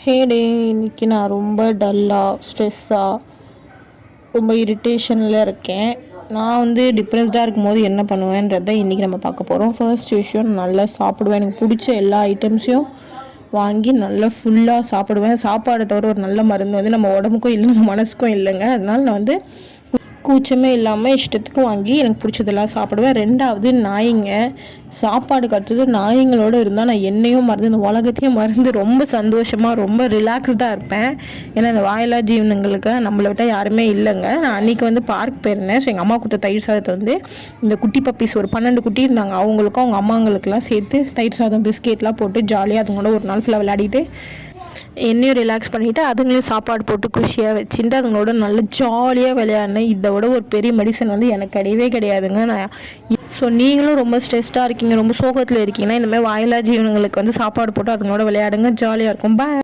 ஹே டே, இன்னைக்கு நான் ரொம்ப டல்லாக ஸ்ட்ரெஸ்ஸாக ரொம்ப இரிட்டேஷனில் இருக்கேன். நான் டிப்ரெஸ்டாக இருக்கும்போது என்ன பண்ணுவேன்றதை இன்றைக்கி நம்ம பார்க்க போகிறோம். ஃபர்ஸ்ட் விஷயம், நல்லா சாப்பிடுவேன். எனக்கு பிடிச்ச எல்லா ஐட்டம்ஸையும் வாங்கி நல்லா ஃபுல்லாக சாப்பிடுவேன். சாப்பாடை தவிர ஒரு நல்ல மருந்து நம்ம உடம்புக்கும் இல்லை, நம்ம மனசுக்கும் இல்லைங்க. அதனால் நான் கூச்சமே இல்லாமல் இஷ்டத்துக்கு வாங்கி எனக்கு பிடிச்சதெல்லாம் சாப்பிடுவேன். ரெண்டாவது, நாய்ங்க. சாப்பாடு கட்டுறது நாய்ங்களோடு இருந்தால் நான் என்னையும் மறந்து இந்த உலகத்தையும் மறந்து ரொம்ப சந்தோஷமாக ரொம்ப ரிலாக்ஸ்டாக இருப்பேன். ஏன்னா இந்த வாயிலா ஜீவனங்களுக்கு நம்மளை விட்டால் யாருமே இல்லைங்க. நான் அன்றைக்கி பார்க் போயிருந்தேன். ஸோ எங்கள் அம்மா கொடுத்த தயிர் சாதத்தை இந்த குட்டி பப்பீஸ் ஒரு 12 குட்டி இருந்தாங்க. அவங்களுக்கும் அவங்க அம்மாங்களுக்கெல்லாம் சேர்த்து தயிர் சாதம் பிஸ்கெட்லாம் போட்டு ஜாலியாக அதுங்களோட ஒரு நாள் ஃபுல்லாக விளையாடிட்டு என்னையும் ரிலாக்ஸ் பண்ணிவிட்டு அதுங்களையும் சாப்பாடு போட்டு குஷியாக வச்சுட்டு அதுங்களோட நல்லா ஜாலியாக விளையாடினேன். இதை விட ஒரு பெரிய மெடிசன் எனக்கு கிடையவே கிடையாதுங்க. ஸோ நீங்களும் ரொம்ப ஸ்ட்ரெஸ்டாக இருக்கீங்க, ரொம்ப சோகத்தில் இருக்கீங்கன்னா இந்தமாதிரி வாயிலா ஜீவனங்களுக்கு சாப்பாடு போட்டு அதுங்களோட விளையாடுங்க, ஜாலியாக இருக்கும். பாய்.